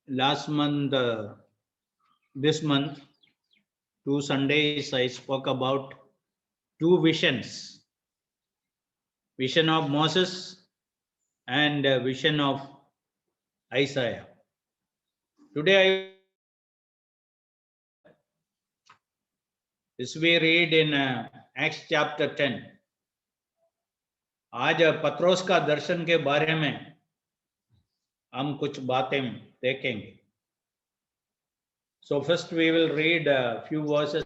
last month, this month, 2 Sundays, I spoke about 2 visions. Vision of Moses and vision of Isaiah. Today, as we read in Acts chapter 10, आज पत्रोस का दर्शन के बारे में हम कुछ बातें देखेंगे. So first we will read a few verses.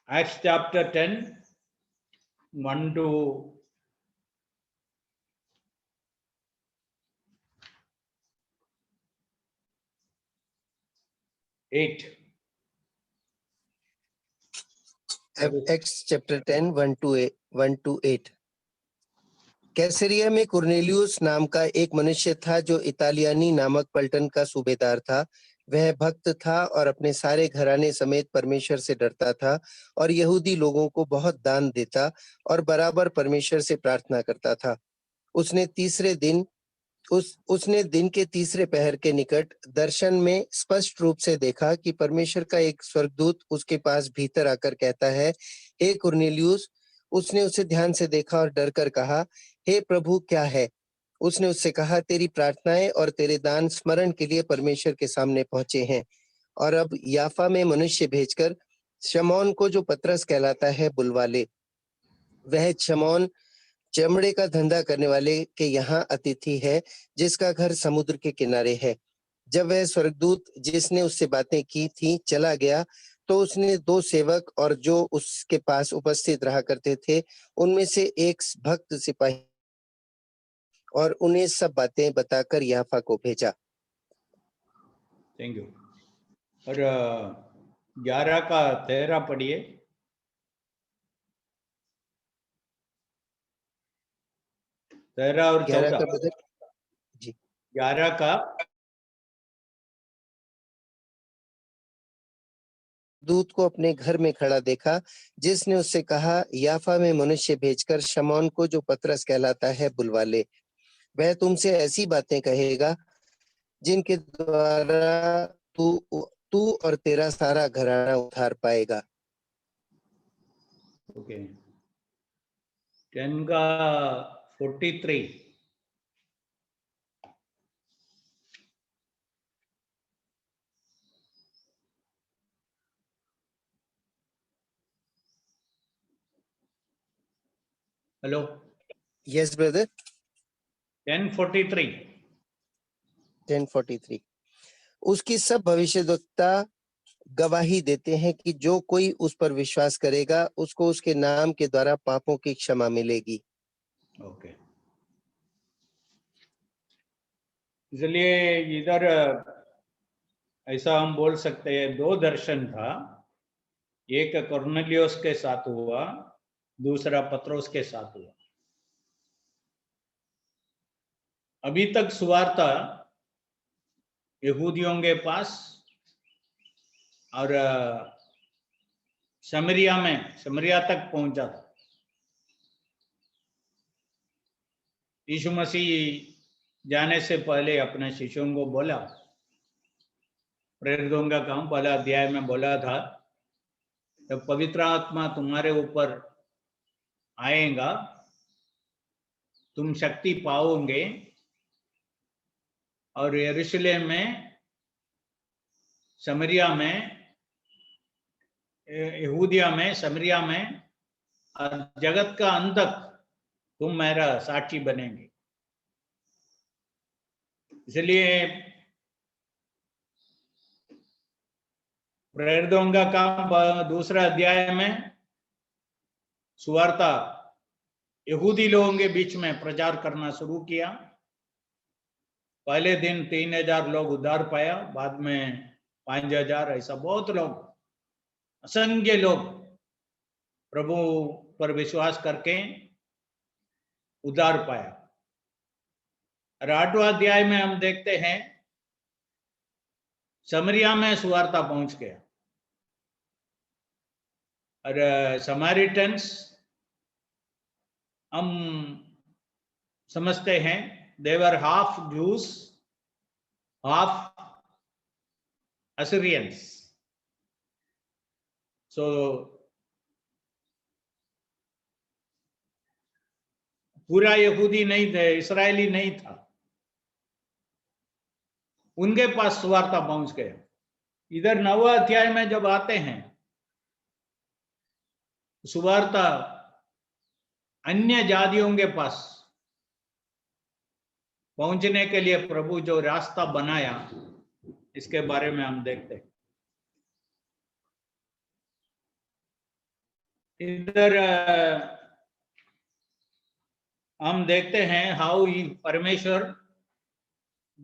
Acts chapter 10, 1 to 8. Acts chapter 10, 1 to 8. कैसरिया में कुर्नेलियुस नाम का एक मनुष्य था जो इतालियानी नामक पलटन का सूबेदार था. वह भक्त था और अपने सारे घराने समेत परमेश्वर से डरता था और यहूदी लोगों को बहुत दान देता और बराबर परमेश्वर से प्रार्थना करता था. उसने दिन के तीसरे पहर के निकट दर्शन में स्पष्ट रूप से देखा कि परमेश्वर का एक स्वर्गदूत उसके पास भीतर आकर कहता है, हे कुर्नेलियुस. उसने उसे ध्यान से देखा और डर कर कहा, हे प्रभु, क्या है? उसने उससे कहा, तेरी प्रार्थनाएं और तेरे दान स्मरण के लिए परमेश्वर के सामने पहुंचे हैं. और अब याफा में मनुष्य भेजकर शमौन को, जो पतरस कहलाता है, बुलवा ले. वह शमौन चमड़े का धंधा करने वाले के यहाँ अतिथि है, जिसका घर समुद्र के किनारे है. जब वह स्वर्गदूत जिसने उससे बातें की थी चला गया, तो उसने 2 सेवक और जो उसके पास उपस्थित रहा करते थे उनमें से एक भक्त सिपाही और उन्हें सब बातें बताकर याफा को भेजा. Thank you. और 11 का 13 पढ़िए. 13 और 14 का जी. 11 का दूत को अपने घर में खड़ा देखा, जिसने उससे कहा, याफा में मनुष्य भेजकर शमौन को, जो पतरस कहलाता है, बुलवा ले. वह तुमसे ऐसी बातें कहेगा जिनके द्वारा तू और तेरा सारा घराना उद्धार पाएगा. ओके. 10 का 43. हेलो. Yes brother. 10:43. 10:43. उसकी सब भविष्यद्वक्ता गवाही देते हैं कि जो कोई उस पर विश्वास करेगा उसको उसके नाम के द्वारा पापों की क्षमा मिलेगी. ओके. इसलिए इधर ऐसा हम बोल सकते हैं 2 दर्शन था. एक कुर्नेलियुस के साथ हुआ, दूसरा पत्रोस के साथ हुआ. अभी तक सुवार्ता यहूदियों के पास और समरिया तक पहुंचा था. यीशु मसीह जाने से पहले अपने शिष्यों को बोला, प्रेरितों का काम पहला अध्याय में बोला था, जब पवित्र आत्मा तुम्हारे ऊपर आएगा तुम शक्ति पाओगे और यरूशलेम में, समरिया में, यहूदिया में, समरिया में और जगत का अंत तक तुम मेरा साक्षी बनेंगे. इसलिए प्रेरितों का काम दूसरा अध्याय में सुवार्ता यहूदी लोगों के बीच में प्रचार करना शुरू किया. पहले दिन 3000 लोग उद्धार पाया, बाद में 5000, ऐसा बहुत लोग, असंख्य लोग प्रभु पर विश्वास करके उद्धार पाया. और 8वां अध्याय में हम देखते हैं समरिया में सुवार्ता पहुंच गया और समारिटन्स हम समझते हैं they were half Jews, half Assyrians. So पूरा यहूदी नहीं थे, इस्राएली नहीं था, उनके पास सुवार्ता पहुंच गया। इधर 9वें अध्याय में जब आते हैं, सुवार्ता अन्य जातियों के पास पहुंचने के लिए प्रभु जो रास्ता बनाया, इसके बारे में हम देखते हैं। इधर हम देखते हैं हाउ परमेश्वर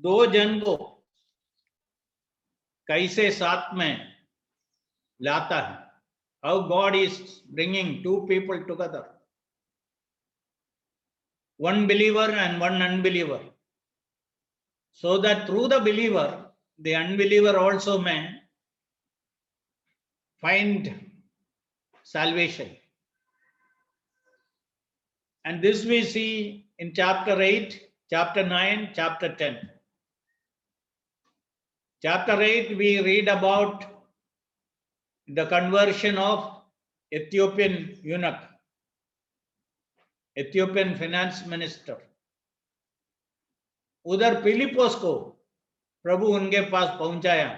दो जन को कैसे साथ में लाता है। How God is bringing to people together, one believer and one unbeliever, so that through the believer the unbeliever also may find salvation. And this we see in chapter 8, chapter 9, chapter 10. Chapter 8 we read about the conversion of Ethiopian eunuch, Ethiopian finance minister. उधर फिलिपोस को प्रभु उनके पास पहुंचाया,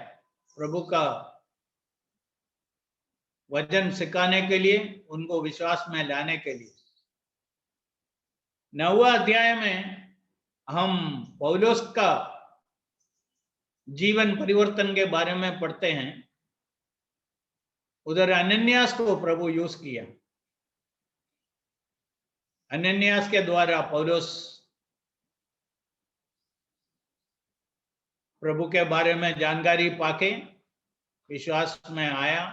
प्रभु का वचन सिखाने के लिए, उनको विश्वास में लाने के लिए। 9वें अध्याय में हम पौलुस का जीवन परिवर्तन के बारे में पढ़ते हैं। उधर अनन्यास को प्रभु यूज किया, अनन्यास के द्वारा पौलुस प्रभु के बारे में जानकारी पाके विश्वास में आया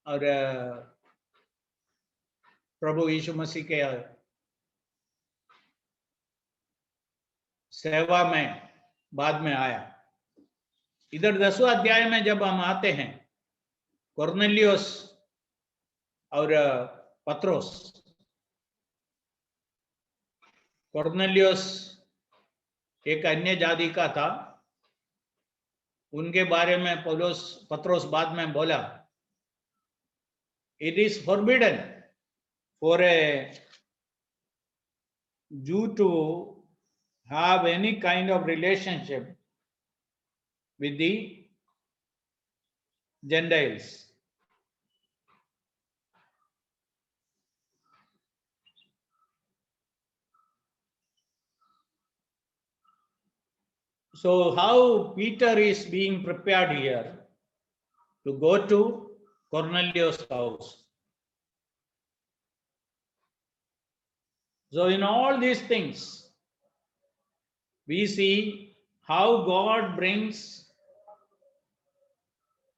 और प्रभु यीशु मसीह के सेवा में बाद में आया। इधर 10वें अध्याय में जब हम आते हैं, कोर्नेलियुस और पत्रोस, कोर्नेलियुस एक अन्य जाति का था, उनके बारे में पत्रोस बाद में बोला, it is forbidden for a Jew to have any kind of relationship with the Gentiles. So how Peter is being prepared here to go to Cornelius' house. So in all these things, we see how God brings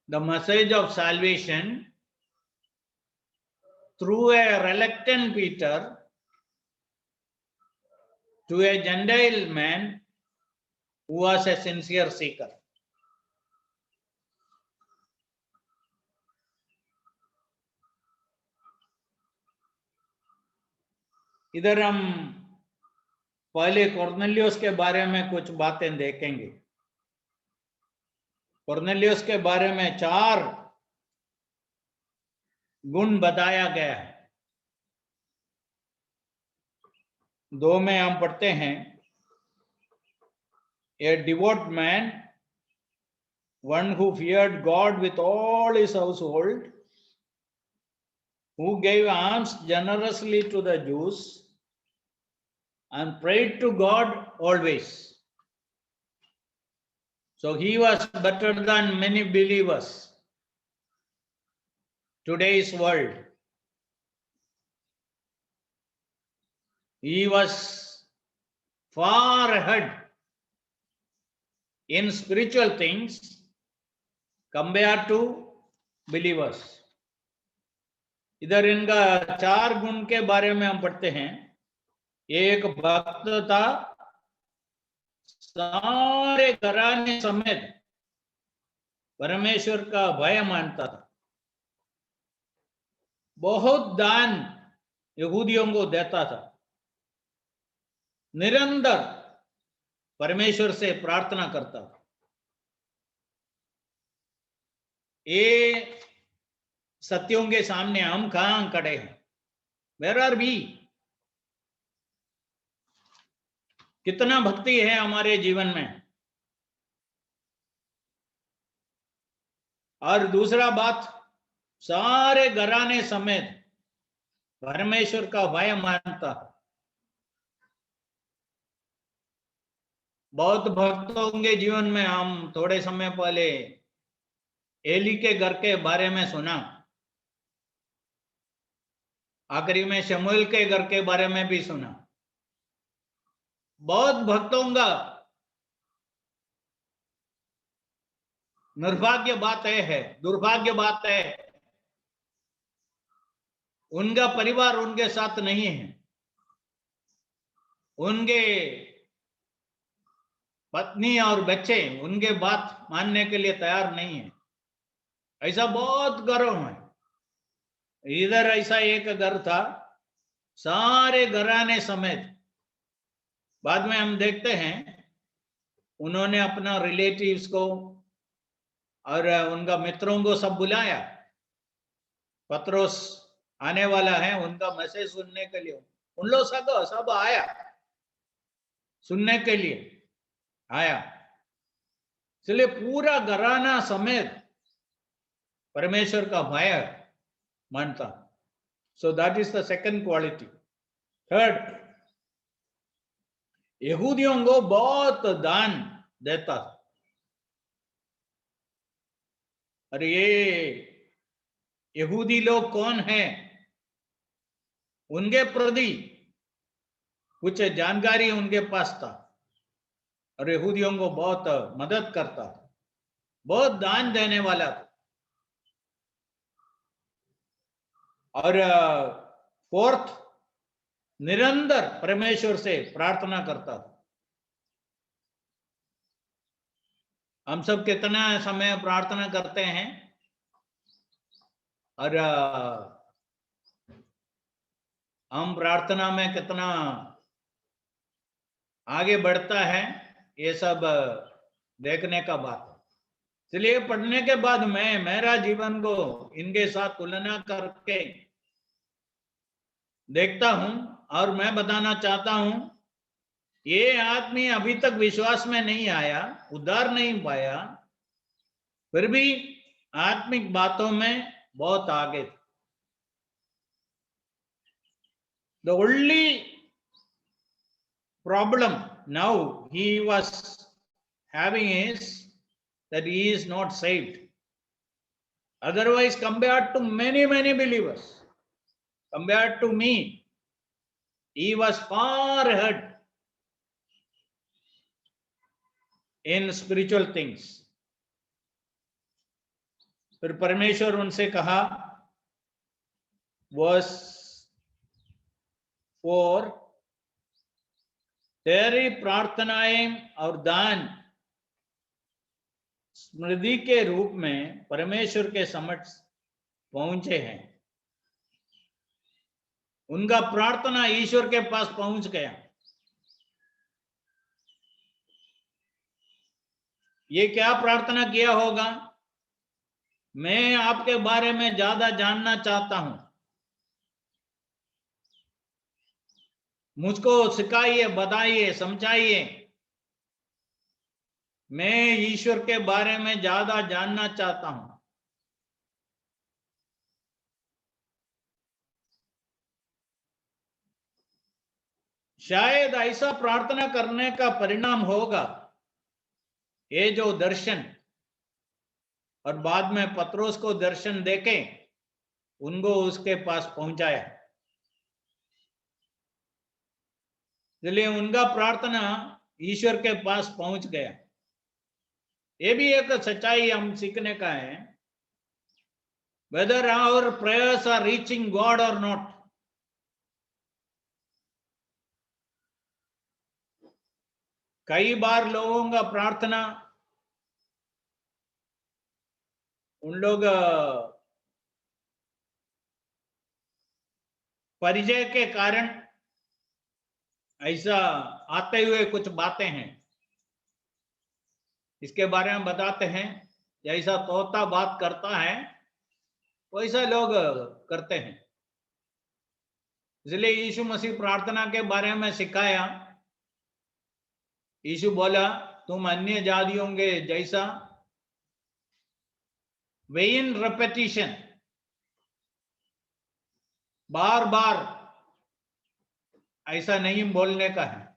the message of salvation through a reluctant Peter to a Gentile man who was a sincere seeker. इधर हम पहले कोर्नेलियुस के बारे में कुछ बातें देखेंगे। कोर्नेलियुस के बारे में 4 गुण बताया गया है। 2 में हम पढ़ते हैं, a devout man, one who feared God with all his household, who gave alms generously to the Jews and prayed to God always. So he was better than many believers. Today's world, he was far ahead in spiritual things compared to believers. इधर इनका 4 गुण के बारे में हम पढ़ते हैं। एक भक्त था, सारे घराने समेत परमेश्वर का भय मानता था, बहुत दान यहूदियों को देता था, निरंतर परमेश्वर से प्रार्थना करता था। ये सत्यों के सामने हम कहां खड़े हैं? Where are we? कितना भक्ति है हमारे जीवन में? और दूसरा बात, सारे घराने समेत परमेश्वर का भय मानता। बहुत भक्तों के जीवन में हम थोड़े समय पहले एली के घर के बारे में सुना, आखिरी में शमूएल के घर के बारे में भी सुना। बहुत भक्तों का निर्भाग्य बात है, दुर्भाग्य बात है, उनका परिवार उनके साथ नहीं है, उनके पत्नी और बच्चे उनके बात मानने के लिए तैयार नहीं है। ऐसा बहुत घरों में, इधर ऐसा एक घर था, सारे घराने समेत, बाद में हम देखते हैं उन्होंने अपना रिलेटिव्स को और उनका मित्रों को सब बुलाया। पत्रोस आने वाला है, उनका मैसेज सुनने के लिए उन लोग सब आया, सुनने के लिए आया। इसलिए पूरा घराना समेत परमेश्वर का भय मानता। So that is the second quality. Third, यहूदियों को बहुत दान देता था। और ये यहूदी लोग कौन हैं, उनके प्रति कुछ जानकारी उनके पास था और यहूदियों को बहुत मदद करता था, बहुत दान देने वाला था। और फोर्थ, निरंतर परमेश्वर से प्रार्थना करता था। हम सब कितना समय प्रार्थना करते हैं और हम प्रार्थना में कितना आगे बढ़ता है, ये सब देखने का बात है। इसलिए पढ़ने के बाद मैं मेरा जीवन को इनके साथ तुलना करके देखता हूं और मैं बताना चाहता हूं, ये आदमी अभी तक विश्वास में नहीं आया, उद्धार नहीं पाया, फिर भी आत्मिक बातों में बहुत आगे था। The only problem now he was having is that he is not saved. Otherwise, compared to many believers, compared to me, he was far ahead in spiritual things. फिर परमेश्वर उनसे कहा, वर्स 4, तेरी प्रार्थनाएं और दान स्मृति के रूप में परमेश्वर के समक्ष पहुंचे हैं। उनका प्रार्थना ईश्वर के पास पहुंच गया। ये क्या प्रार्थना किया होगा? मैं आपके बारे में ज्यादा जानना चाहता हूं, मुझको सिखाइए, बताइए, समझाइए। मैं ईश्वर के बारे में ज्यादा जानना चाहता हूं। शायद ऐसा प्रार्थना करने का परिणाम होगा ये जो दर्शन, और बाद में पत्रोस को दर्शन देके उनको उसके पास पहुंचाया। इसलिए उनका प्रार्थना ईश्वर के पास पहुंच गया। ये भी एक सच्चाई हम सीखने का है, whether our prayers are reaching God or not. कई बार लोगों का प्रार्थना उन लोग परिचय के कारण ऐसा आते हुए कुछ बातें हैं, इसके बारे में बताते हैं। जैसा तोता बात करता है वैसा लोग करते हैं। इसलिए यीशु मसीह प्रार्थना के बारे में सिखाया। यीशु बोला, तुम अन्य जातियों के जैसा वेइन रेपिटिशन, बार बार ऐसा नहीं बोलने का है।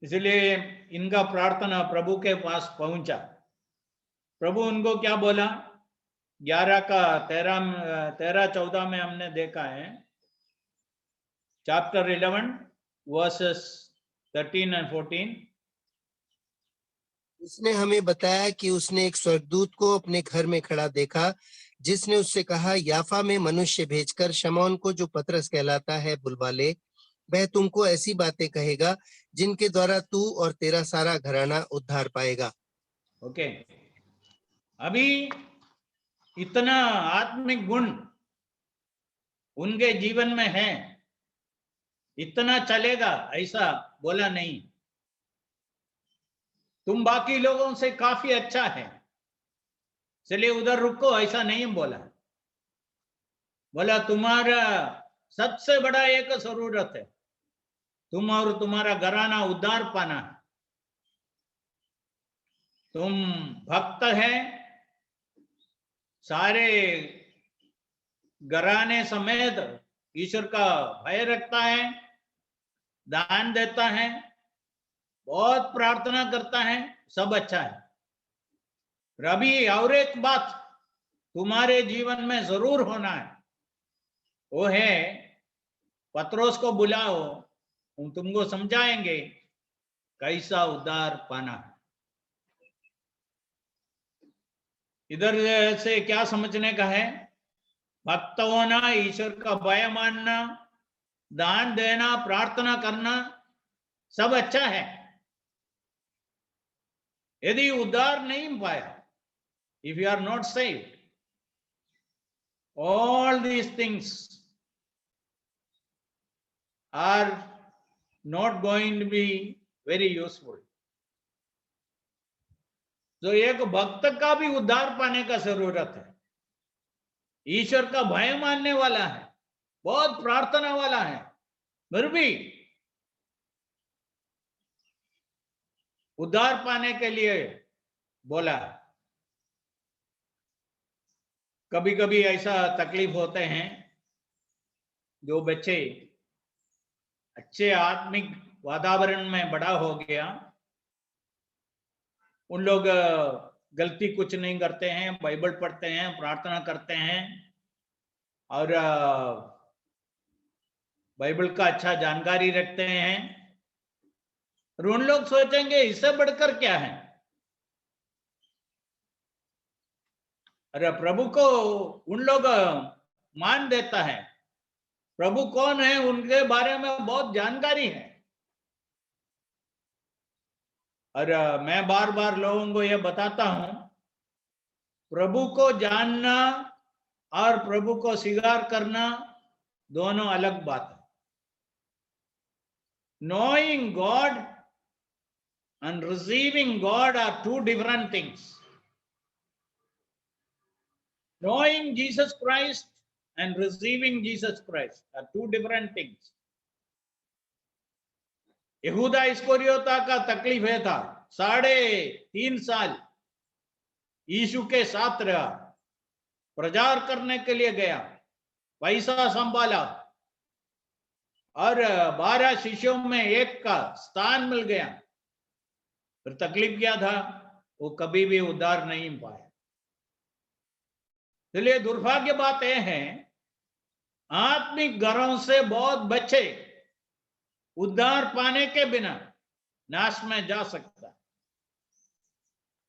इसलिए इनका प्रार्थना प्रभु के पास पहुंचा। प्रभु उनको क्या बोला? 11 का 13-14 में हमने देखा है। Chapter 11 versus 13 and 14। उसने हमें बताया कि उसने एक स्वर्गदूत को अपने घर में खड़ा देखा, जिसने उससे कहा, याफा में मनुष्य भेजकर शमौन को, जो पतरस कहलाता है, बुलवा ले। वह तुमको ऐसी बातें कहेगा जिनके द्वारा तू और तेरा सारा घराना उद्धार पाएगा। ओके, अभी इतना आत्मिक गुण उनके जीवन में है, इतना चलेगा ऐसा बोला नहीं। तुम बाकी लोगों से काफी अच्छा है, चलिए उधर रुको, ऐसा नहीं बोला। बोला तुम्हारा सबसे बड़ा एक जरूरत है, तुम और तुम्हारा घराना उद्धार पाना है। तुम भक्त है, सारे घराने समेत ईश्वर का भय रखता है, दान देता है, बहुत प्रार्थना करता है, सब अच्छा है। रवि, और एक बात तुम्हारे जीवन में जरूर होना है, वो है पत्रोस को बुलाओ, हम तुमको समझाएंगे कैसा उद्धार पाना है। इधर से क्या समझने का है? भक्त होना, ईश्वर का भय मानना, दान देना, प्रार्थना करना, सब अच्छा है। यदि उद्धार नहीं पाया, if you are not saved, all these things are not going to be very useful. तो एक भक्त का भी उद्धार पाने का जरूरत है, ईश्वर का भय मानने वाला है, बहुत प्रार्थना वाला है, फिर भी उद्धार पाने के लिए बोला। कभी कभी ऐसा तकलीफ होते हैं, जो बच्चे अच्छे आत्मिक वातावरण में बड़ा हो गया, उन लोग गलती कुछ नहीं करते हैं, बाइबल पढ़ते हैं, प्रार्थना करते हैं और बाइबल का अच्छा जानकारी रखते हैं। और उन लोग सोचेंगे इससे बढ़कर क्या है। अरे प्रभु को उन लोग मान देता है, प्रभु कौन है उनके बारे में बहुत जानकारी है। और मैं बार बार लोगों को यह बताता हूं, प्रभु को जानना और प्रभु को स्वीकार करना दोनों अलग बात है। Knowing God and receiving God are two different things. Knowing Jesus Christ and receiving Jesus Christ are two different things. यहूदा इस्करियोता का तकलीफ है था, 3.5 साल यीशु के साथ रहा, प्रचार करने के लिए गया, पैसा संभाला और 12 शिष्यों में एक का स्थान मिल गया। फिर तकलीफ क्या था? वो कभी भी उद्धार नहीं पाया। इसलिए दुर्भाग्य बात यह है, आत्मिक घरों से बहुत बच्चे उद्धार पाने के बिना नाश में जा सकता है।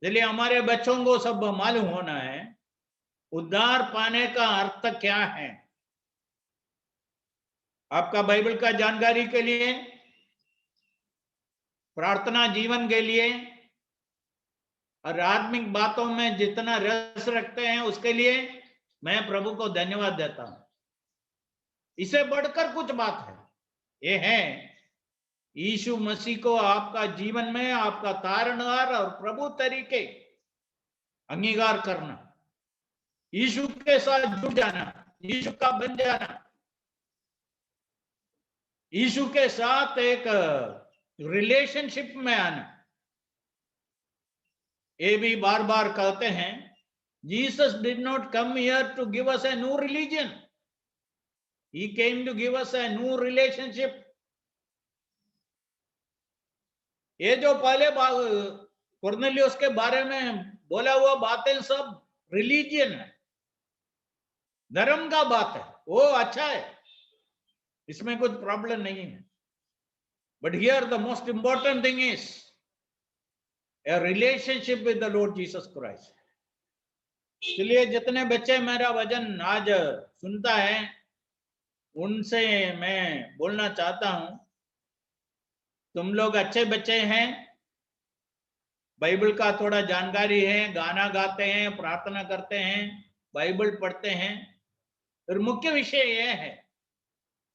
इसलिए हमारे बच्चों को सब मालूम होना है उद्धार पाने का अर्थ क्या है। आपका बाइबल का जानकारी के लिए, प्रार्थना जीवन के लिए और आत्मिक बातों में जितना रस रखते हैं उसके लिए मैं प्रभु को धन्यवाद देता हूं। इससे बढ़कर कुछ बात है, ये है यीशु मसीह को आपका जीवन में आपका तारणहार और प्रभु तरीके अंगीकार करना, यीशु के साथ जुड़ जाना, यीशु का बन जाना, यीशु के साथ एक रिलेशनशिप में आना। ये भी बार बार कहते हैं, Jesus did not come here to give us a new religion, he came to give us a new relationship. ये जो पहले कुरनेलियुस के बारे में बोला हुआ बातें सब रिलीजियन है, धर्म का बात है, वो अच्छा है, इसमें कुछ प्रॉब्लम नहीं है। But here the most important thing is a relationship with the Lord Jesus Christ. इसलिए जितने बच्चे मेरा वचन आज सुनता है, उनसे मैं बोलना चाहता हूं, तुम लोग अच्छे बच्चे हैं, बाइबल का थोड़ा जानकारी है, गाना गाते हैं, प्रार्थना करते हैं, बाइबल पढ़ते हैं, और मुख्य विषय यह है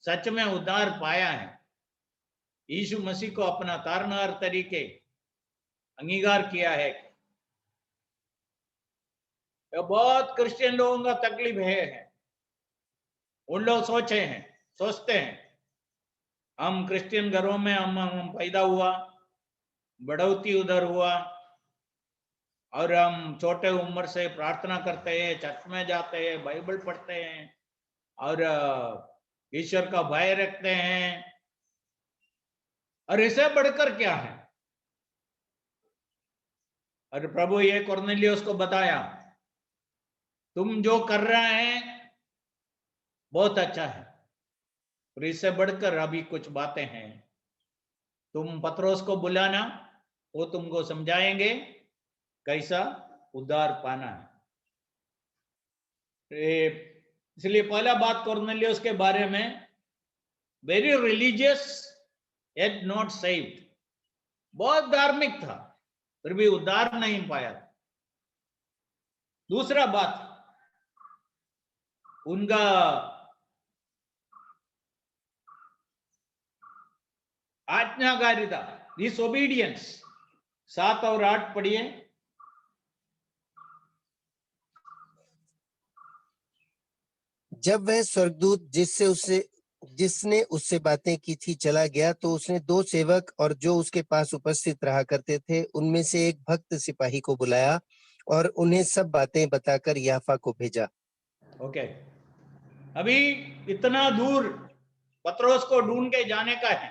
सच में उद्धार पाया है, यीशु मसीह को अपना तारणहार तरीके अंगीकार किया है। ये बहुत क्रिश्चियन लोगों का तकलीफ है। उन लोग सोचते हैं हम क्रिश्चियन घरों में हम पैदा हुआ, बढ़ोतरी उधर हुआ, और हम छोटे उम्र से प्रार्थना करते हैं, चर्च में जाते हैं, बाइबल पढ़ते हैं, और ईश्वर का भय रखते हैं, और इसे बढ़कर क्या है। और प्रभु ये कुरनेलियुस को बताया, तुम जो कर रहे हैं बहुत अच्छा है, और इससे बढ़कर अभी कुछ बातें हैं। तुम पत्रोस को बुलाना, वो तुमको समझाएंगे कैसा उद्धार पाना है। इसलिए पहला बात कुरनेलियुस के बारे में, very religious yet not saved, बहुत धार्मिक था फिर भी उद्धार नहीं पाया। दूसरा बात, उनका आज्ञाकारिता, डिसोबीडियंस। 7 और 8 पढ़िए। जब वह स्वर्गदूत जिसने उससे बातें की थी चला गया, तो उसने 2 सेवक और जो उसके पास उपस्थित रहा करते थे उनमें से एक भक्त सिपाही को बुलाया और उन्हें सब बातें बताकर याफा को भेजा। ओके, अभी इतना दूर पत्रोस को ढूंढ के जाने का है,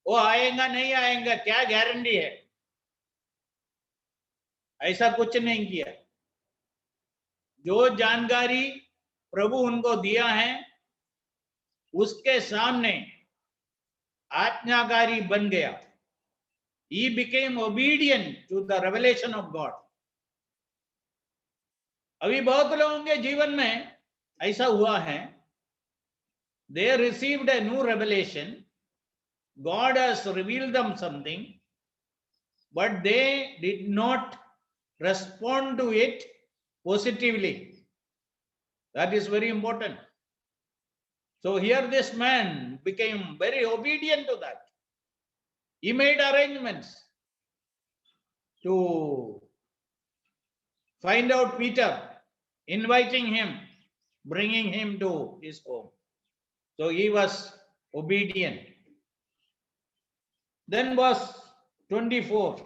वो आएगा नहीं आएगा क्या गारंटी है, ऐसा कुछ नहीं किया। जो जानकारी प्रभु उनको दिया है उसके सामने आज्ञाकारी बन गया। He became obedient to the revelation of God. अभी बहुत लोगों के जीवन में ऐसा हुआ है, they received a new revelation, God has revealed them something, but they did not respond to it positively. That is very important. So here this man became very obedient to that. He made arrangements to find out Peter, inviting him, bringing him to his home. So he was obedient. Then verse 24.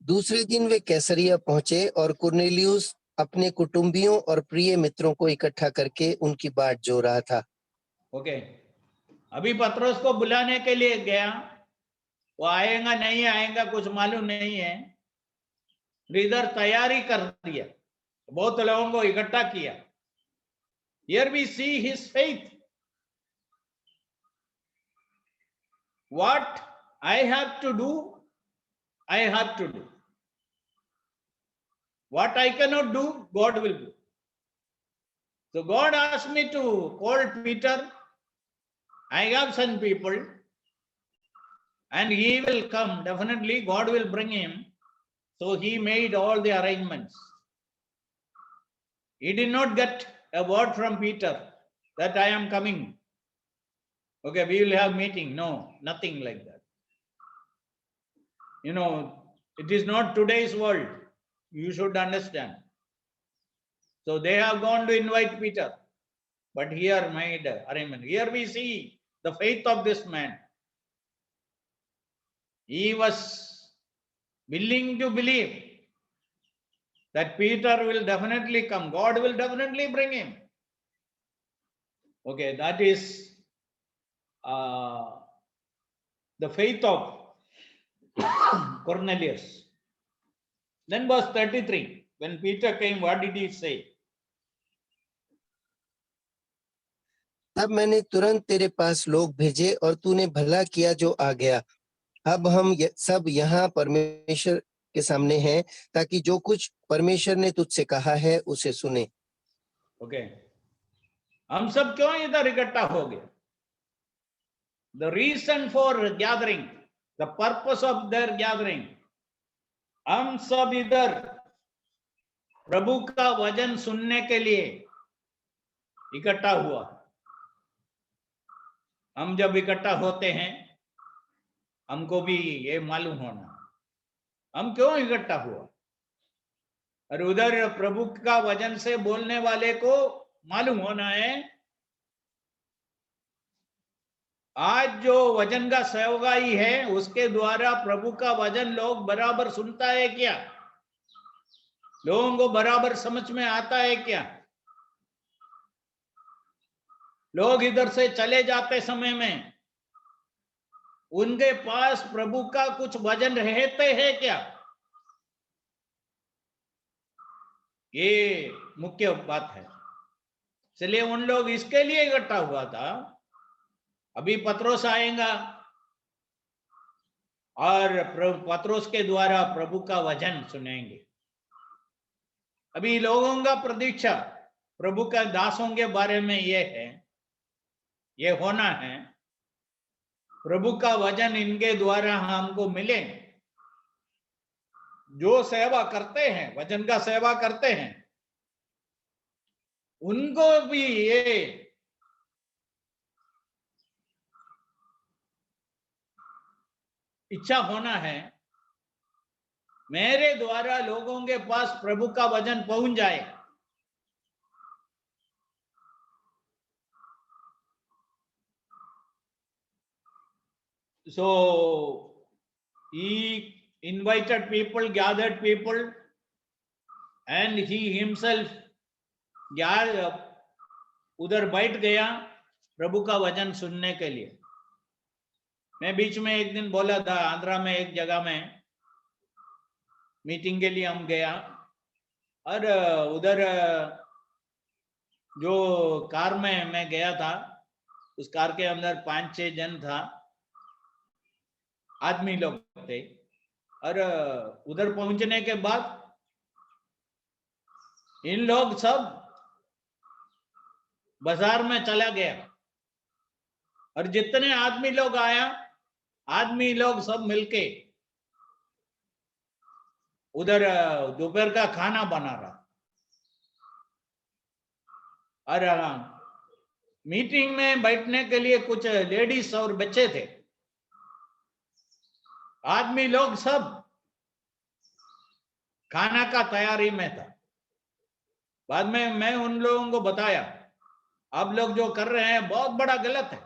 दूसरे दिन वे कैसरिया पहुंचे और कुरनेलियुस अपने कुटुंबियों और प्रिय मित्रों को इकट्ठा करके उनकी बाट जो रहा था। ओके, अभी पत्रोस को बुलाने के लिए गया, वो आएगा नहीं आएगा कुछ मालूम नहीं है, इधर तैयारी कर दिया, बहुत लोगों को इकट्ठा किया। Here we see his faith. What I have to do, I have to do. What I cannot do, God will do. So God asked me to call Peter. I have some people, and he will come. Definitely, God will bring him. So he made all the arrangements. He did not get a word from Peter that I am coming. Okay, we will have meeting. No, nothing like that. You know, it is not today's world. You should understand. So they have gone to invite Peter, but here made arrangement. Here we see the faith of this man. He was willing to believe that Peter will definitely come. God will definitely bring him. Okay, that is the faith of Cornelius. Then verse 33, when Peter came, what did he say? तब मैंने तुरंत तेरे पास लोग भेजे और तूने भला किया जो आ गया। अब हम सब यहाँ परमेश्वर के सामने हैं ताकि जो कुछ परमेश्वर ने तुझसे कहा है उसे सुने। ओके, हम सब क्यों इधर इकट्ठा हो गए? The reason for gathering, the purpose of their gathering, हम सब इधर प्रभु का वचन सुनने के लिए इकट्ठा हुआ। हम जब इकट्ठा होते हैं, हमको भी ये मालूम होना हम क्यों इकट्ठा हुआ, और उधर प्रभु का वचन से बोलने वाले को मालूम होना है आज जो वचन का सेवकाई है उसके द्वारा प्रभु का वचन लोग बराबर सुनता है क्या, लोगों को बराबर समझ में आता है क्या। लोग इधर से चले जाते समय में उनके पास प्रभु का कुछ वचन रहते हैं क्या, ये मुख्य बात है। इसलिए उन लोग इसके लिए इकट्ठा हुआ था। अभी पत्रोस आएगा और पत्रोस के द्वारा प्रभु का वचन सुनेंगे। अभी लोगों का प्रतीक्षा प्रभु का दासों के बारे में ये है, ये होना है प्रभु का वचन इनके द्वारा हमको मिले। जो सेवा करते हैं, वचन का सेवा करते हैं, उनको भी ये इच्छा होना है मेरे द्वारा लोगों के पास प्रभु का वचन पहुंच जाए। So he invited people, gathered people, and he himself उधर बैठ गया प्रभु का वचन सुनने के लिए। मैं बीच में एक दिन बोला था, आंध्रा में एक जगह में मीटिंग के लिए हम गया और उधर जो कार में मैं गया था उस कार के अंदर 5-6 जन था, आदमी लोग थे। और उधर पहुंचने के बाद इन लोग सब बाजार में चला गया और जितने आदमी लोग आया, आदमी लोग सब मिलके उधर दोपहर का खाना बना रहा। और मीटिंग में बैठने के लिए कुछ लेडीज और बच्चे थे। आदमी लोग सब खाना का तैयारी में था। बाद में मैं उन लोगों को बताया, आप लोग जो कर रहे हैं बहुत बड़ा गलत है।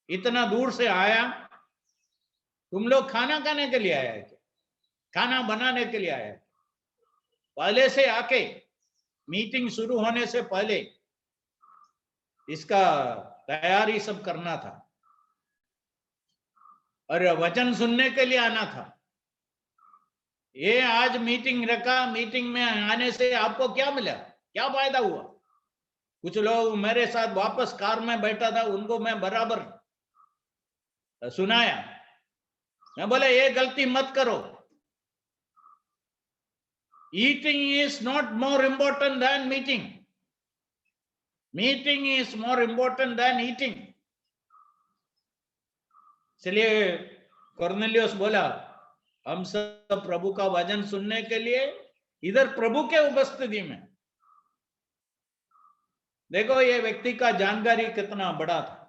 इतना दूर से आया, तुम लोग खाना खाने के लिए आया है, खाना बनाने के लिए आया है। पहले से आके मीटिंग शुरू होने से पहले इसका तैयारी सब करना था और वचन सुनने के लिए आना था। ये आज मीटिंग रखा, मीटिंग में आने से आपको क्या मिला, क्या फायदा हुआ? कुछ लोग मेरे साथ वापस कार में बैठा था, उनको मैं बराबर सुनाया। मैं बोला ये गलती मत करो। Eating is not more important than meeting. Meeting is more important than eating. इसलिए कॉर्नेलियस बोला, हम सब प्रभु का वचन सुनने के लिए इधर प्रभु के उपस्थिति में देखो ये व्यक्ति का जानकारी कितना बड़ा था।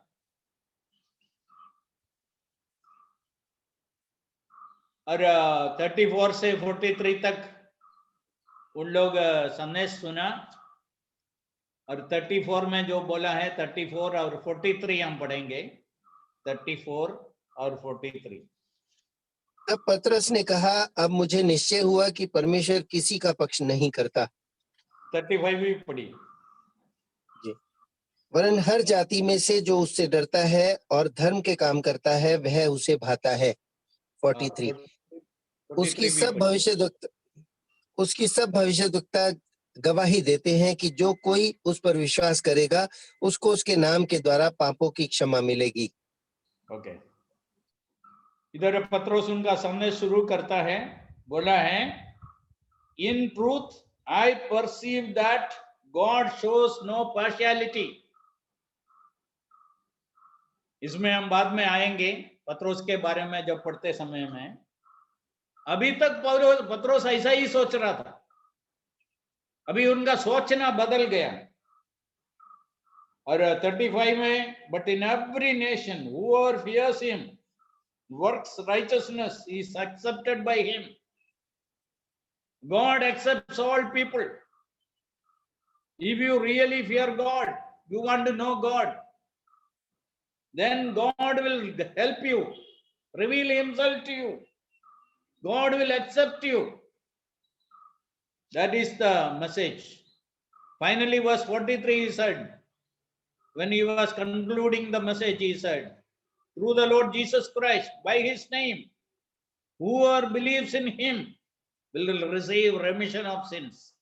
और 34 से 43 तक उन लोग संदेश सुना, और 34 में जो बोला है 34 और 43 हम पढ़ेंगे, 34 और 43। तब पतरस ने कहा, अब मुझे निश्चय हुआ कि परमेश्वर किसी का पक्ष नहीं करता, 35 भी पढ़ी। वरन हर जाति में से जो उससे डरता है और धर्म के काम करता है वह उसे भाता है। 43 उसकी सब भविष्यद्वक्ता गवाही देते हैं कि जो कोई उस पर विश्वास करेगा उसको उसके नाम के द्वारा पापों की क्षमा मिलेगी। ओके, इधर पत्रोस उनका संदेश शुरू करता है, बोला है, in truth I perceive that God shows no partiality. इसमें हम बाद में आएंगे पत्रोस के बारे में जब पढ़ते समय में। अभी तक पत्रोस ऐसा ही सोच रहा था, अभी उनका सोचना बदल गया। और 35 में, but in every nation whoever fears him works righteousness is accepted by him. God accepts all people. If you really fear God, you want to know God, then God will help you, reveal himself to you. God will accept you. That is the message. Finally, verse 43 he said, when he was concluding the message, he said, through the Lord Jesus Christ, by his name, whoever believes in him will receive remission of sins.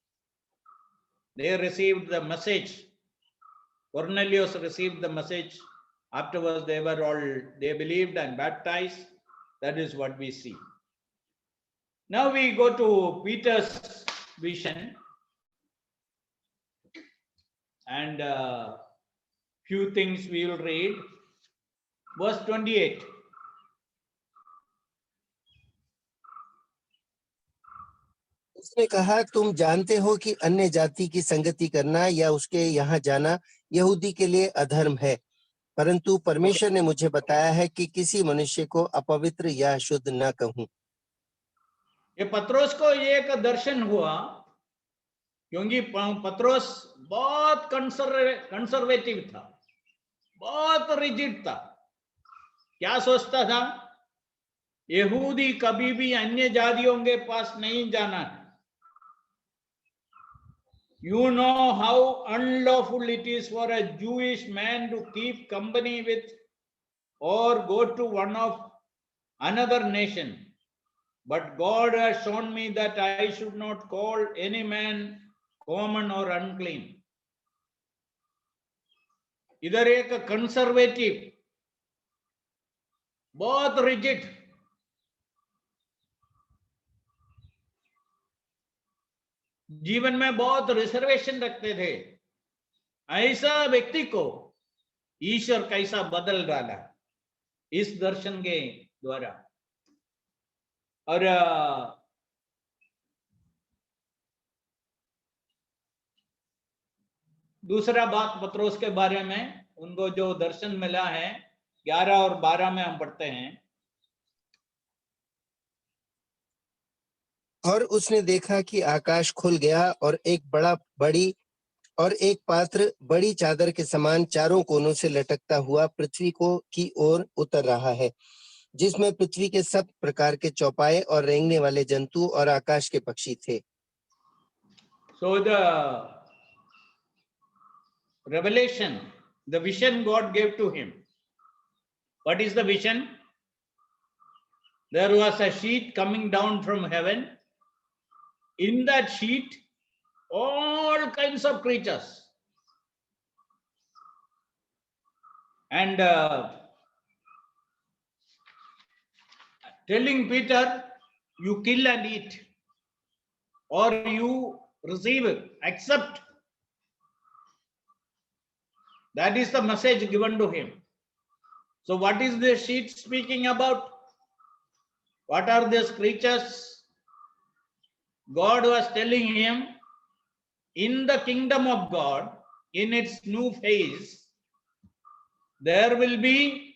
They received the message. Cornelius received the message. Afterwards, they believed and baptized. That is what we see. Now we go to Peter's vision, and few things we will read. Verse 28. उसने कहा, तुम जानते हो कि अन्य जाति की संगति करना या उसके यहाँ जाना यहूदी के लिए अधर्म है, परंतु परमेश्वर ने मुझे बताया है कि किसी मनुष्य को अपवित्र या अशुद्ध न कहूं। ये पत्रोस को ये एक दर्शन हुआ, क्योंकि पत्रोस बहुत कंसर्वेटिव था, बहुत रिजिड था। क्या सोचता था? यहूदी कभी भी अन्य जातियों के पास नहीं जाना है। You know how unlawful it is for a Jewish man to keep company with or go to one of another nation. But God has shown me that I should not call any man common or unclean. इधर एक conservative, बहुत rigid, जीवन में बहुत reservation रखते थे, ऐसा व्यक्ति को ईश्वर कैसा बदल डाला इस दर्शन के द्वारा। और दूसरा बात पत्रोस के बारे में, उनको जो दर्शन मिला है 11 और 12 में हम पढ़ते हैं, और उसने देखा कि आकाश खुल गया और एक पात्र बड़ी चादर के समान चारों कोनों से लटकता हुआ पृथ्वी की ओर उतर रहा है, जिसमें पृथ्वी के सब प्रकार के चौपाए और रेंगने वाले जंतु और आकाश के पक्षी थे। So the revelation, the vision God gave to him. What is the vision? There was a sheet coming down from heaven. In that sheet, all kinds of creatures. And telling Peter, you kill and eat, or you receive it, accept. That is the message given to him. So what is the sheet speaking about? What are these creatures? God was telling him, in the kingdom of God, in its new phase, there will be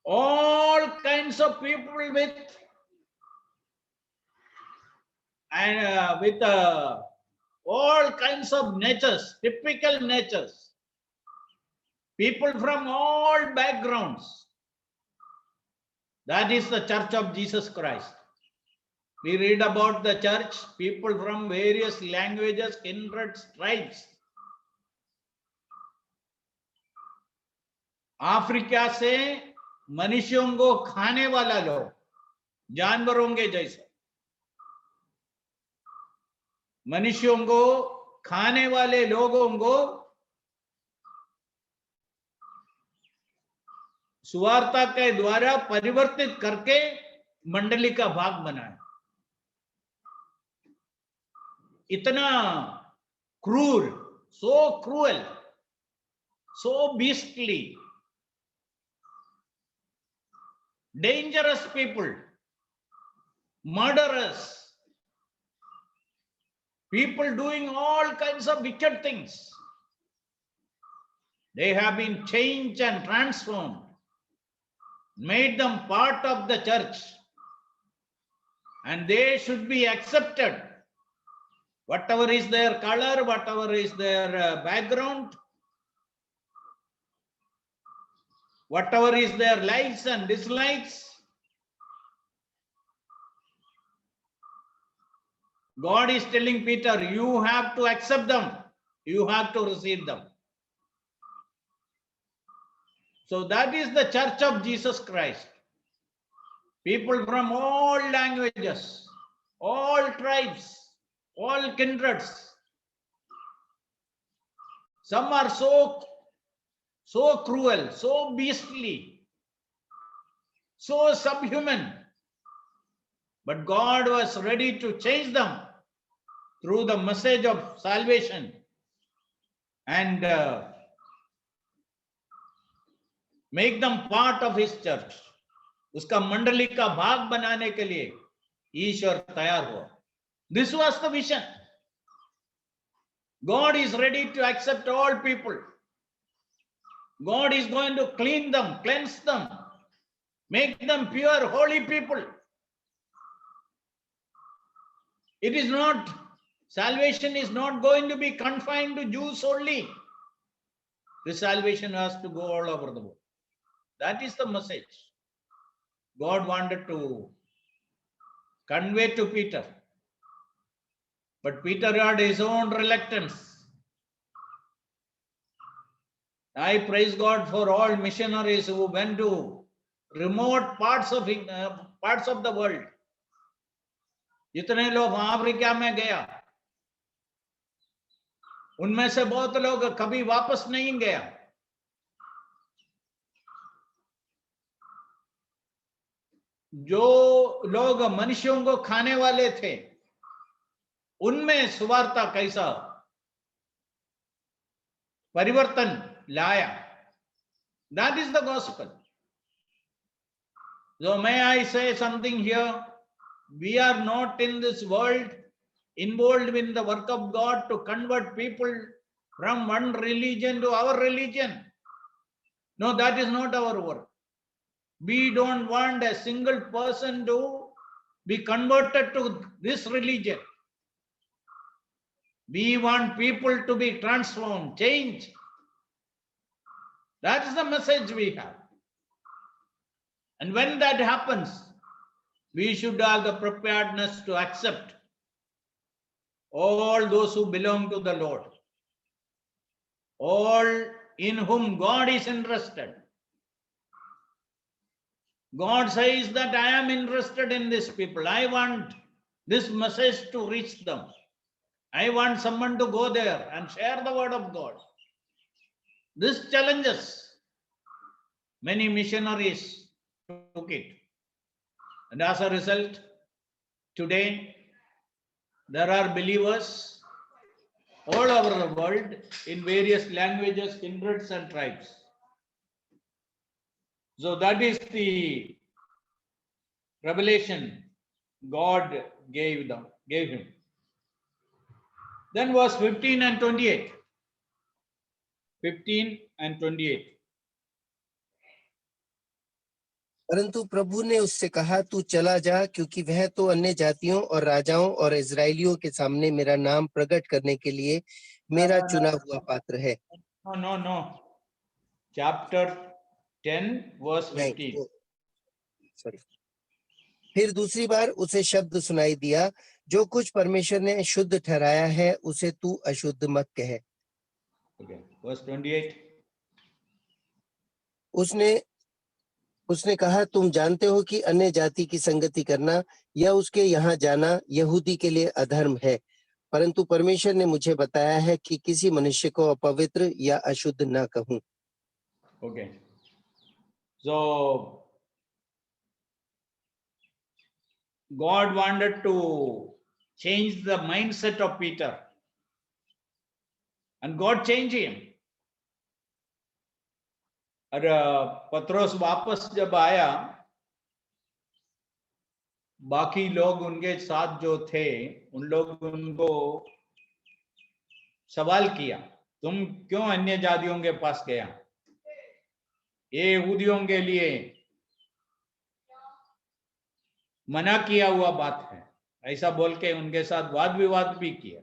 all kinds of people with all kinds of natures, typical natures, people from all backgrounds. That is the Church of Jesus Christ. We read about the church, people from various languages, kindreds, tribes. Africa से मनुष्यों को खाने वाला लोग, जानवरों के जैसे, मनुष्यों को खाने वाले लोगों को सुवार्ता के द्वारा परिवर्तित करके मंडली का भाग बनाया. इतना क्रूर, so cruel, so beastly, dangerous people, murderers, people doing all kinds of wicked things. They have been changed and transformed, made them part of the church, and they should be accepted. Whatever is their color, whatever is their background, whatever is their likes and dislikes, God is telling Peter, you have to accept them, you have to receive them. So that is the Church of Jesus Christ. People from all languages, all tribes, all kindreds. Some are so cruel, so beastly, so subhuman. But God was ready to change them through the message of salvation and make them part of his church. उसका मंडली का भाग बनाने के लिए ईश्वर तैयार हुआ. This was the vision. God is ready to accept all people. God is going to clean them, cleanse them, make them pure, holy people. It is not, salvation is not going to be confined to Jews only. The salvation has to go all over the world. That is the message God wanted to convey to Peter. But Peter had his own reluctance. I praise God for all missionaries who went to remote parts of the world. जितने लोग Africa में गया, उनमें से बहुत लोग कभी वापस नहीं गया. जो लोग मनुष्यों को खाने वाले थे, उनमें सुवार्ता कैसा परिवर्तन लाया. That is the gospel. So may I say something here? We are not in this world involved in the work of God to convert people from one religion to our religion. No, that is not our work. We don't want a single person to be converted to this religion. We want people to be transformed, changed. That is the message we have. And when that happens, we should have the preparedness to accept all those who belong to the Lord, all in whom God is interested. God says that I am interested in these people. I want this message to reach them. I want someone to go there and share the word of God. This challenges. Many missionaries took it. And as a result, today there are believers all over the world in various languages, kindreds, and tribes. So that is the revelation God gave him. Then verse 15 and 28. 15 and 28. परंतु प्रभु ने उससे कहा, तू चला जा, क्योंकि वह तो अन्य जातियों और राजाओं और इजरायलियों के सामने मेरा नाम प्रकट करने के लिए मेरा चुना हुआ पात्र है। No. Chapter 10 verse नहीं, 15. सॉरी। फिर दूसरी बार उसे शब्द सुनाई दिया, जो कुछ परमेश्वर ने शुद्ध ठहराया है उसे तू अशुद्ध मत कह। Okay. Verse 28. उसने कहा, तुम जानते हो कि अन्य जाति की संगति करना या उसके यहाँ जाना यहूदी के लिए अधर्म है, परंतु परमेश्वर ने मुझे बताया है कि किसी मनुष्य को अपवित्र या अशुद्ध न कहूं। Okay. So God wanted to change the mindset of Peter, and God changed him. और पत्रोस वापस जब आया, बाकी लोग उनके साथ जो थे उन लोग उनको सवाल किया, तुम क्यों अन्य जातियों के पास गया? ये यहूदियों के लिए मना किया हुआ बात है, ऐसा बोल के उनके साथ वाद विवाद भी किया।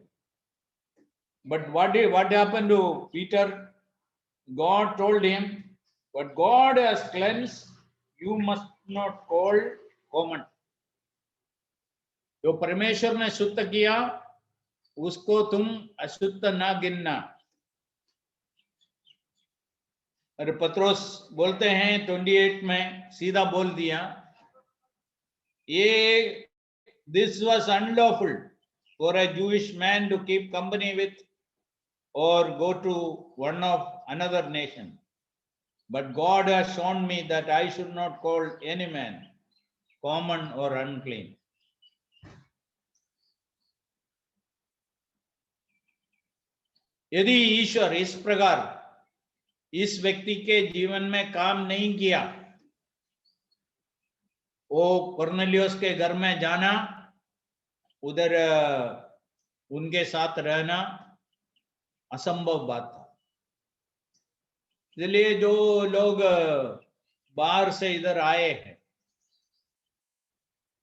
But what happened to Peter? God told him, what God has cleansed, you must not call common. जो परमेश्वर ने शुद्ध किया उसको तुम अशुद्ध ना गिनना। और पत्रोस बोलते हैं 28 में सीधा बोल दिया, ये this was unlawful for a Jewish man to keep company with or go to one of another nation. But God has shown me that I should not call any man common or unclean. यदि ईश्वर इस प्रकार इस व्यक्ति के जीवन में काम नहीं किया, वो कुरनेलियुस के घर में जाना, उधर उनके साथ रहना असंभव बात था। इसलिए जो लोग बाहर से इधर आए हैं,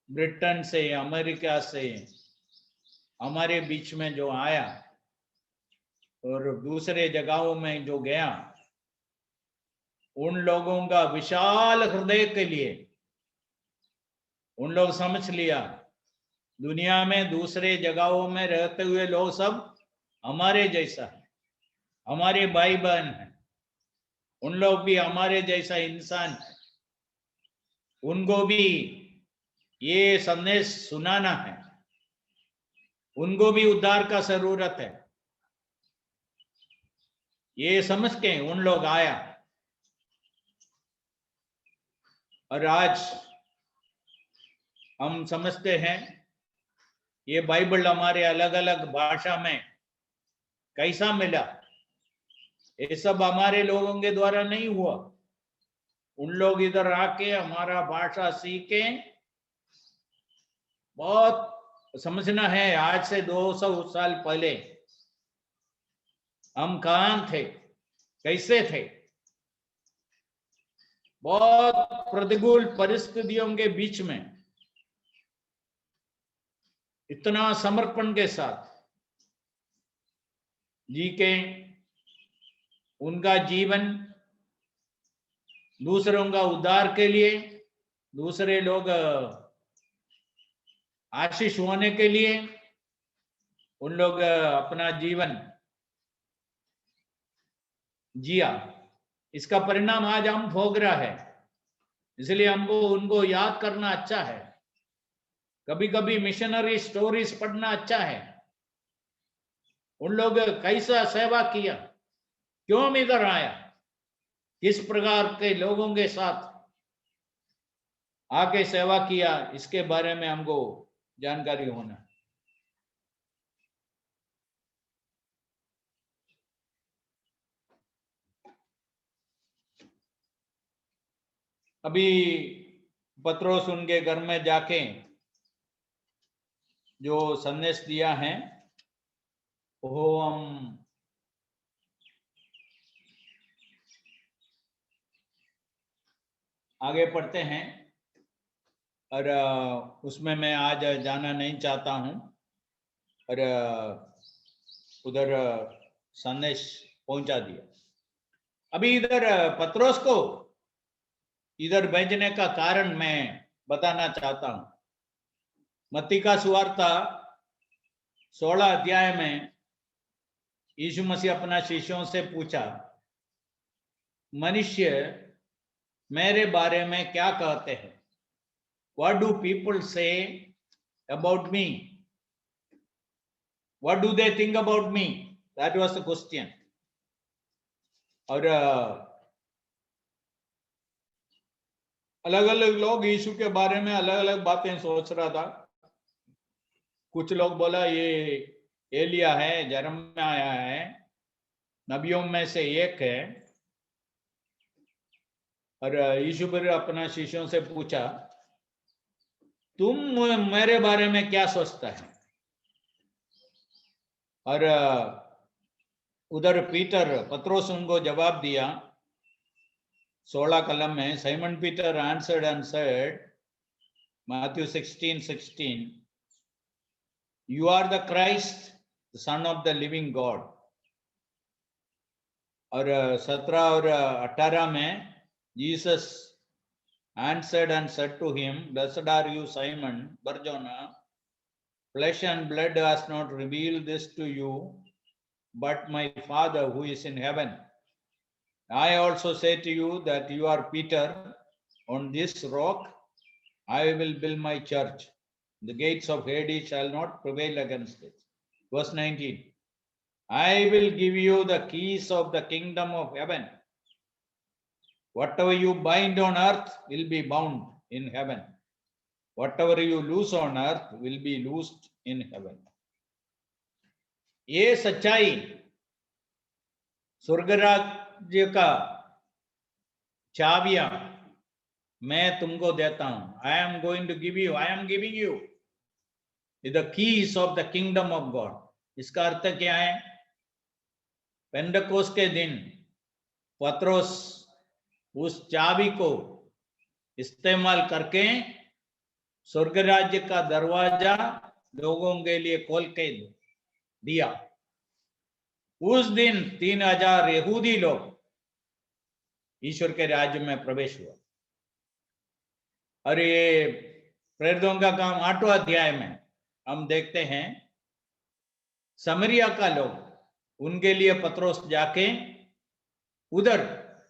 ब्रिटेन से, अमेरिका से, हमारे बीच में जो आया और दूसरे जगहों में जो गया, उन लोगों का विशाल हृदय के लिए उन लोग समझ लिया, दुनिया में दूसरे जगहों में रहते हुए लोग सब हमारे जैसा है, हमारे भाई बहन हैं, उन लोग भी हमारे जैसा इंसान है, उनको भी ये संदेश सुनाना है, उनको भी उद्धार का जरूरत है, ये समझ के उन लोग आया। और आज हम समझते हैं ये बाइबल हमारे अलग अलग भाषा में कैसा मिला, ये सब हमारे लोगों के द्वारा नहीं हुआ। उन लोग इधर आके हमारा भाषा सीखे, बहुत समझना है, आज से 200 साल पहले हम कहां थे, कैसे थे, बहुत प्रतिकूल परिस्थितियों के बीच में इतना समर्पण के साथ जी के उनका जीवन दूसरों का उद्धार के लिए, दूसरे लोग आशीष होने के लिए उन लोग अपना जीवन जिया। इसका परिणाम आज हम भोग रहा है, इसलिए हमको उनको याद करना अच्छा है, कभी कभी मिशनरी स्टोरीज पढ़ना अच्छा है, उन लोग कैसा सेवा किया, क्यों इधर आया, किस प्रकार के लोगों के साथ आके सेवा किया, इसके बारे में हमको जानकारी होना। अभी पत्रोस उनके घर में जाके जो संदेश दिया है वो हम आगे पढ़ते हैं और उसमें मैं आज जाना नहीं चाहता हूं और उधर संदेश पहुंचा दिया। अभी इधर पत्रोस को इधर भेजने का कारण मैं बताना चाहता हूं। मत्ती का सुवार्ता 16 अध्याय में यीशु मसीह अपना शिष्यों से पूछा, मनुष्य मेरे बारे में क्या कहते हैं? What do people say about me? What do they think about me? That was the question. और अलग अलग लोग यीशु के बारे में अलग अलग बातें सोच रहा था। कुछ लोग बोला ये एलिया है, यिर्मयाह है, नबियों में से एक है। और यीशु फिर अपना शिष्यों से पूछा, तुम मेरे बारे में क्या सोचता है? और उधर पत्रोस उनको जवाब दिया 16 कलम में, Simon Peter answered and said, Matthew 16:16, you are the Christ, the Son of the living God. और 17 और 18 में Jesus answered and said to him, blessed are you, Simon Barjona, flesh and blood has not revealed this to you, but my Father who is in heaven. I also say to you that you are Peter, on this rock I will build my church. The gates of Hades shall not prevail against it. Verse 19, I will give you the keys of the kingdom of heaven. Whatever you bind on earth will be bound in heaven. Whatever you loose on earth will be loosed in heaven. ये सच्चाई स्वर्ग राज्य का चाबियां मैं तुमको देता हूं। I am going to give you, I am giving you the keys of the kingdom of God. इसका अर्थ क्या है? पेंटकोस्त के दिन पत्रोस उस चाबी को इस्तेमाल करके स्वर्ग राज्य का दरवाजा लोगों के लिए खोल के दिया। उस दिन 3000 यहूदी लोग ईश्वर के राज्य में प्रवेश हुआ। और ये प्रेरितों का काम 8वां अध्याय में हम देखते हैं, समरिया का लोग उनके लिए पत्रोस जाके उधर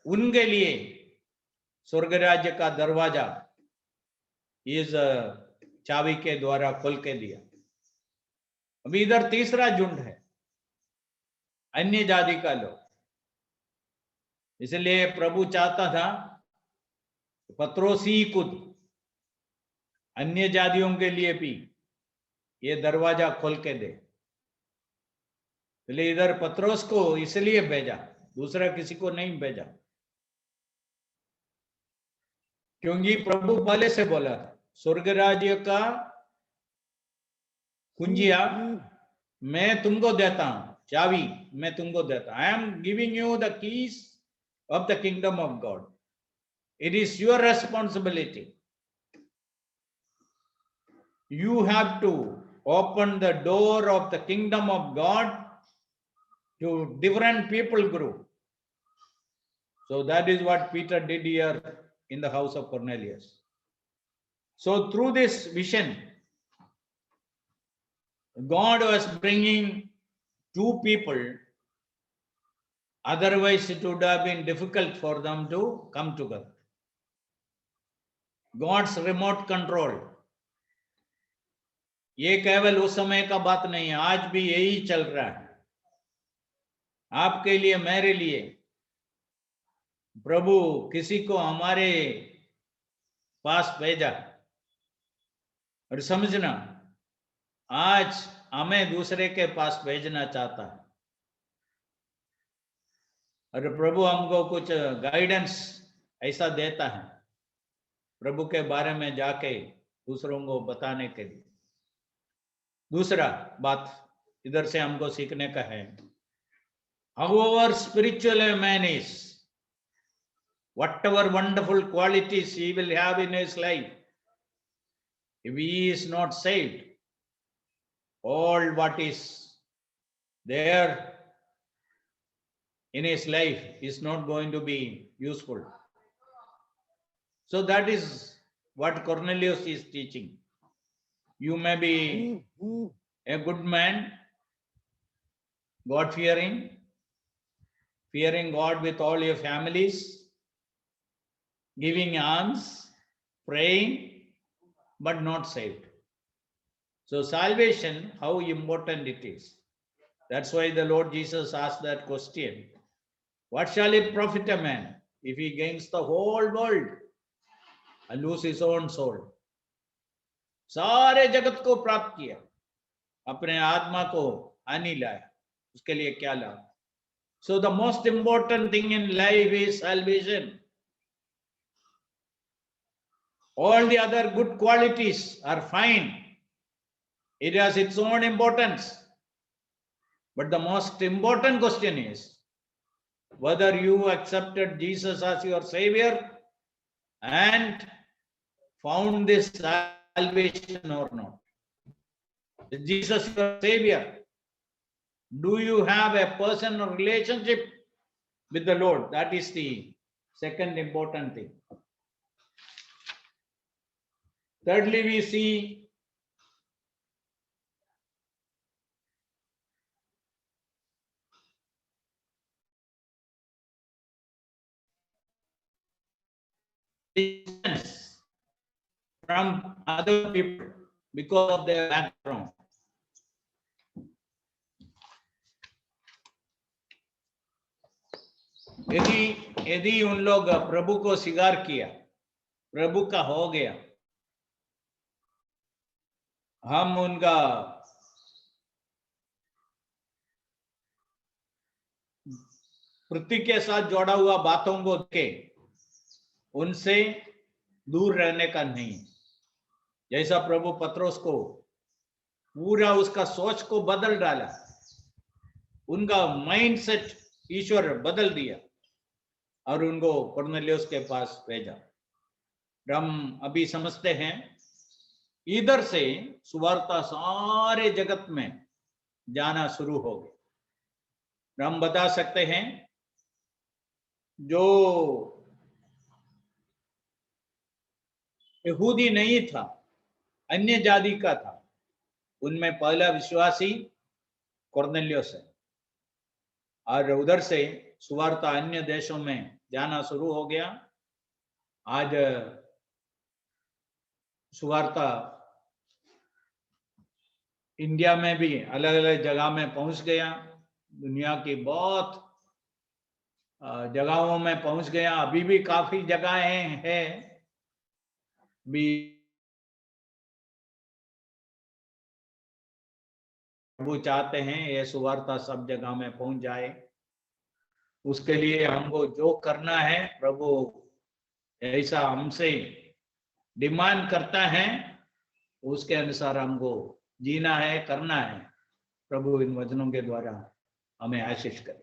उनके लिए स्वर्ग राज्य का दरवाजा इस चाबी के द्वारा खोल के दिया। अभी इधर तीसरा झुंड है, अन्य जाति का लोग। इसलिए प्रभु चाहता था पत्रोस ही खुद अन्य जातियों के लिए भी ये दरवाजा खोल के दे। इसलिए इधर पत्रोस को इसलिए भेजा, दूसरा किसी को नहीं भेजा, क्योंकि प्रभु पहले से बोला स्वर्ग राज्य का कुंजिया मैं तुमको देता हूं, चाबी मैं तुमको देता हूं। I am giving you the keys of the kingdom of God. It is your responsibility. You have to open the door of the kingdom of God to different people group. So that is what Peter did here in the house of Cornelius. So through this vision, God was bringing two people, otherwise it would have been difficult for them to come together. God's remote control. ये केवल उस समय का बात नहीं है, आज भी यही चल रहा है। आपके लिए, मेरे लिए प्रभु किसी को हमारे पास भेजा। और समझना, आज हमें दूसरे के पास भेजना चाहता है। और प्रभु हमको कुछ गाइडेंस ऐसा देता है प्रभु के बारे में जाके दूसरों को बताने के लिए। दूसरा बात इधर से हमको सीखने का है, however spiritual a man is, whatever wonderful qualities he will have in his life, if he is not saved, all what is there in his life is not going to be useful. So that is what Cornelius is teaching. You may be a good man, God-fearing, fearing God with all your families, giving alms, praying, but not saved. So salvation, how important it is. That's why the Lord Jesus asked that question. What shall it profit a man if he gains the whole world and lose his own soul? सारे जगत को प्राप्त किया, अपने आत्मा को हानि लाया, उसके लिए क्या लाभ? So the most important thing in life is salvation. All the other good qualities are fine. It has its own importance. But the most important question is whether you accepted Jesus as your Savior and found this salvation or not. Is Jesus your Savior? Do you have a personal relationship with the Lord? That is the second important thing. Thirdly, we see distance from other people because of their background. यदि उन लोग प्रभु को स्वीकार किया, प्रभु का हो गया, हम उनका पृथ्वी के साथ जोड़ा हुआ बातों को देखे उनसे दूर रहने का नहीं। जैसा प्रभु पत्रोस को पूरा उसका सोच को बदल डाला, उनका माइंडसेट ईश्वर बदल दिया और उनको कुरनेलियुस के पास भेजा। हम अभी समझते हैं इधर से सुवार्ता सारे जगत में जाना शुरू हो गया। हम बता सकते हैं जो यहूदी नहीं था, अन्य जाति का था, उनमें पहला विश्वासी कुरनेलियुस है और उधर से सुवार्ता अन्य देशों में जाना शुरू हो गया। आज सुवार्ता इंडिया में भी अलग अलग जगह में पहुंच गया, दुनिया की बहुत जगहों में पहुंच गया। अभी भी काफी जगहें हैं भी प्रभु चाहते हैं ये सुवार्ता सब जगह में पहुंच जाए। उसके लिए हमको जो करना है प्रभु ऐसा हमसे डिमांड करता है, उसके अनुसार हमको जीना है, करना है। प्रभु इन वचनों के द्वारा हमें आशीष करे।